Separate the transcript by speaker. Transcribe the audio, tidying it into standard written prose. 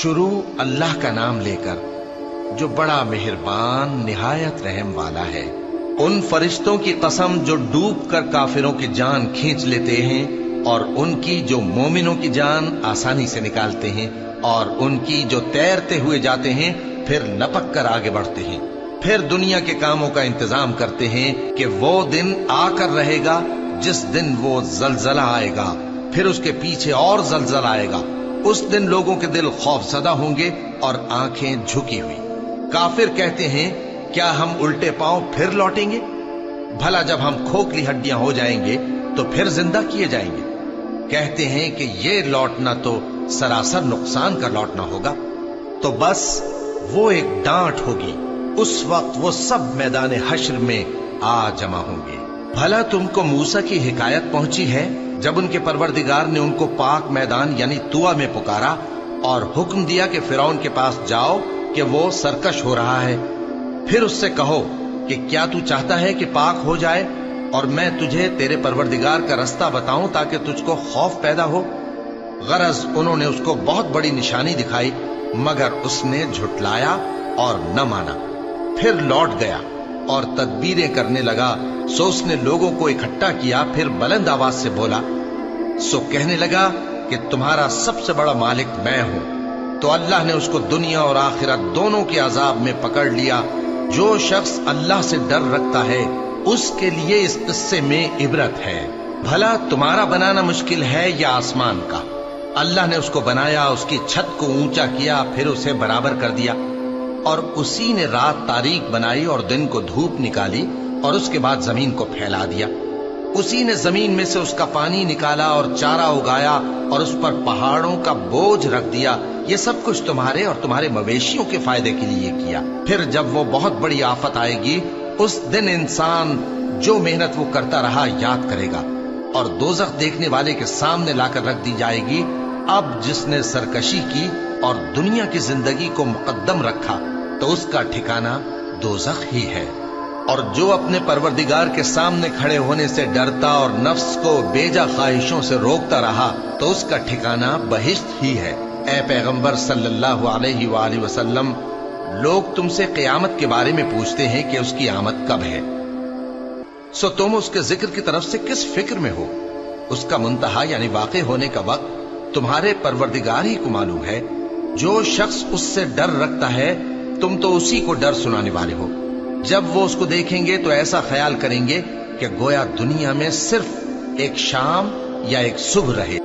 Speaker 1: شروع اللہ کا نام لے کر جو بڑا مہربان نہایت رحم والا ہے۔ ان فرشتوں کی قسم جو ڈوب کر کافروں کی جان کھینچ لیتے ہیں، اور ان کی جو مومنوں کی جان آسانی سے نکالتے ہیں، اور ان کی جو تیرتے ہوئے جاتے ہیں پھر لپک کر آگے بڑھتے ہیں، پھر دنیا کے کاموں کا انتظام کرتے ہیں کہ وہ دن آ کر رہے گا جس دن وہ زلزلہ آئے گا، پھر اس کے پیچھے اور زلزلہ آئے گا۔ اس دن لوگوں کے دل خوف زدہ ہوں گے اور آنکھیں جھکی ہوئی۔ کافر کہتے ہیں کیا ہم الٹے پاؤں پھر لوٹیں گے؟ بھلا جب ہم کھوکھلی ہڈیاں ہو جائیں گے تو پھر زندہ کیے جائیں گے؟ کہتے ہیں کہ یہ لوٹنا تو سراسر نقصان کا لوٹنا ہوگا۔ تو بس وہ ایک ڈانٹ ہوگی، اس وقت وہ سب میدان حشر میں آ جمع ہوں گے۔ بھلا تم کو موسیٰ کی حکایت پہنچی ہے جب ان کے پروردگار نے ان کو پاک میدان یعنی طویٰ میں پکارا اور حکم دیا کہ فرعون کے پاس جاؤ کہ وہ سرکش ہو رہا ہے، پھر اس سے کہو کہ کیا تو چاہتا ہے کہ پاک ہو جائے اور میں تجھے تیرے پروردگار کا رستہ بتاؤں تاکہ تجھ کو خوف پیدا ہو؟ غرض انہوں نے اس کو بہت بڑی نشانی دکھائی مگر اس نے جھٹلایا اور نہ مانا، پھر لوٹ گیا اور تدبیریں کرنے لگا۔ سو اس نے لوگوں کو اکٹھا کیا، پھر بلند آواز سے بولا، سو کہنے لگا کہ تمہارا سب سے بڑا مالک میں ہوں۔ تو اللہ نے اس کو دنیا اور آخرت دونوں کے عذاب میں پکڑ لیا۔ جو شخص اللہ سے ڈر رکھتا ہے اس کے لیے اس قصے میں عبرت ہے۔ بھلا تمہارا بنانا مشکل ہے یا آسمان کا؟ اللہ نے اس کو بنایا، اس کی چھت کو اونچا کیا، پھر اسے برابر کر دیا، اور اسی نے رات تاریک بنائی اور دن کو دھوپ نکالی، اور اس کے بعد زمین کو پھیلا دیا۔ اسی نے زمین میں سے اس کا پانی نکالا اور چارہ اگایا اور اس پر پہاڑوں کا بوجھ رکھ دیا۔ یہ سب کچھ تمہارے اور تمہارے مویشیوں کے فائدے کے لیے کیا۔ پھر جب وہ بہت بڑی آفت آئے گی اس دن انسان جو محنت وہ کرتا رہا یاد کرے گا، اور دوزخ دیکھنے والے کے سامنے لا کر رکھ دی جائے گی۔ اب جس نے سرکشی کی اور دنیا کی زندگی کو مقدم رکھا تو اس کا ٹھکانہ دوزخ ہی ہے۔ اور جو اپنے پروردگار کے سامنے کھڑے ہونے سے ڈرتا اور نفس کو بیجا خواہشوں سے روکتا رہا تو اس کا ٹھکانہ بہشت ہی ہے۔ اے پیغمبر صلی اللہ علیہ وآلہ وسلم، لوگ تم سے قیامت کے بارے میں پوچھتے ہیں کہ اس کی آمد کب ہے، سو تم اس کے ذکر کی طرف سے کس فکر میں ہو؟ اس کا منتہا یعنی واقع ہونے کا وقت تمہارے پروردگار ہی کو معلوم ہے۔ جو شخص اس سے ڈر رکھتا ہے تم تو اسی کو ڈر سنانے والے ہو۔ جب وہ اس کو دیکھیں گے تو ایسا خیال کریں گے کہ گویا دنیا میں صرف ایک شام یا ایک صبح رہے۔